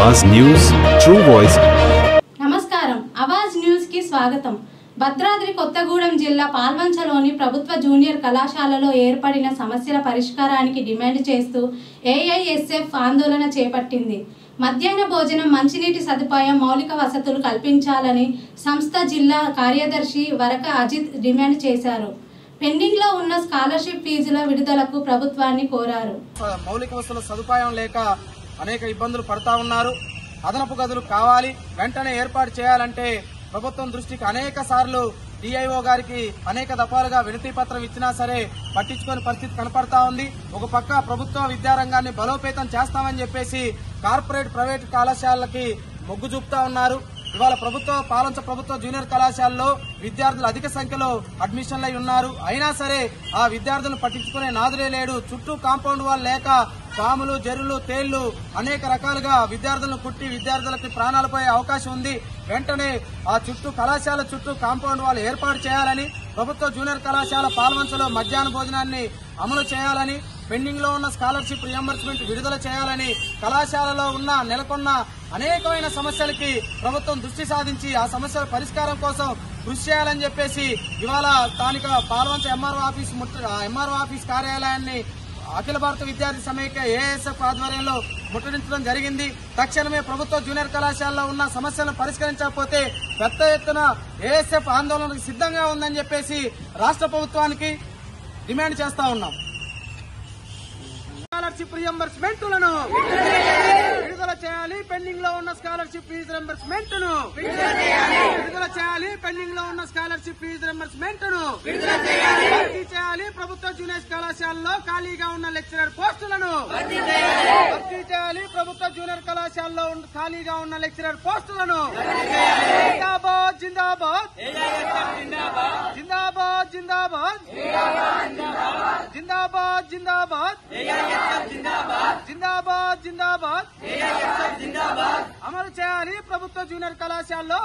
आवाज news true voice. నమస్కారం Awaaz news కి స్వాగతం। భద్రాద్రి కొత్తగూడెం జిల్లా పాల్వంచలోని ప్రభుత్వ జూనియర్ కళాశాలలో ఏర్పడిన సమస్యల పరిష్కారానికి డిమాండ్ చేస్తూ ఏఐఎస్ఎఫ్ ఆందోళన చేపట్టింది। మధ్యాహ్న భోజనం, మంచినీటి సదుపాయం, మౌలిక వసతులు కల్పించాలని సంస్థ జిల్లా కార్యదర్శి వరక అజిత్ డిమాండ్ చేశారు। పెండింగ్ లో ఉన్న స్కాలర్షిప్ ఫీజుల విడుదలకు ప్రభుత్వాన్ని కోరారు। మౌలిక వసతుల సదుపాయం లేక అనేక ఇబ్బందులు పడతా ఉన్నారు। అదనపు గదులు కావాలి, వెంటనే ఏర్పాటు చేయాలంటే ప్రభుత్వం దృష్టికి అనేక సార్లు డిఐఓ గారికి అనేక దఫాలుగా వినతి పత్రం ఇచ్చినా సరే పట్టించుకునే పరిస్థితి కనపడతా ఉంది। ఒక పక్క ప్రభుత్వ విద్యారంగాన్ని బలోపేతం చేస్తామని చెప్పేసి కార్పొరేట్ ప్రైవేట్ కళాశాలలకి మొగ్గు చూపుతా ఉన్నారు। ఇవాళ పాలంచ ప్రభుత్వ జూనియర్ కళాశాలలో విద్యార్థులు అధిక సంఖ్యలో అడ్మిషన్లు అయి ఉన్నారు। అయినా సరే ఆ విద్యార్థులను పట్టించుకునే నాదులే లేడు। చుట్టూ కాంపౌండ్ వాల్ లేక పాములు, జర్రులు, తేళ్లు అనేక రకాలుగా విద్యార్థులను కుట్టి విద్యార్థులకి ప్రాణాలపై అవకాశం ఉంది। వెంటనే ఆ కళాశాల చుట్టూ కాంపౌండ్ వాల్ ఏర్పాటు చేయాలని, ప్రభుత్వ జూనియర్ కళాశాల పాల్వంచలో మధ్యాహ్న భోజనాన్ని అమలు చేయాలని, పెండింగ్ లో ఉన్న స్కాలర్షిప్ రియంబర్స్మెంట్ విడుదల చేయాలని, కళాశాలలో నెలకొన్న అనేకమైన సమస్యలకి ప్రభుత్వం దృష్టి సాధించి ఆ సమస్యల పరిష్కారం కోసం కృషి చేయాలని చెప్పేసి ఇవాళ స్థానిక పాల్వంచ ఎంఆర్ఓ ఆఫీస్ కార్యాలయాన్ని అఖిల భారత విద్యార్థి సమైక్య ఏఐఎస్ఎఫ్ ఆధ్వర్యంలో ముట్టడించడం జరిగింది। తక్షణమే ప్రభుత్వ జూనియర్ కళాశాలలో ఉన్న సమస్యలను పరిష్కరించకపోతే పెద్ద ఎత్తున ఏఐఎస్ఎఫ్ ఆందోళనకు సిద్ధంగా ఉందని చెప్పేసి రాష్ట్ర ప్రభుత్వానికి డిమాండ్ చేస్తా ఉన్నాం। స్కాలర్షిప్ రియంబర్స్మెంట్లను విడుదల చేయాలి, పెండింగ్ లో ఉన్న స్కాలర్షిప్ ఫీజు రియంబర్స్మెంట్ ను విడుదల చేయాలి, పెండింగ్ లో ఉన్న స్కాలర్షిప్ ఫీజు రియంబర్స్మెంట్ ను భర్తీ చేయాలి, ప్రభుత్వ జూనియర్ కళాశాలలో ఖాళీగా ఉన్న లెక్చరర్ పోస్టులను భర్తీ చేయాలి, ప్రభుత్వ జూనియర్ కళాశాలలో ఖాళీగా ఉన్న లెక్చరర్ పోస్టులను జిందాబాద్ జిందాబాద్ జిందాబాద్ జిందాబాద్ జిందాబాద్ జిందాబాద్ జిందాబాద్ జిందాబాద్ అమలు చేయాలి ప్రభుత్వ జూనియర్ కళాశాలలో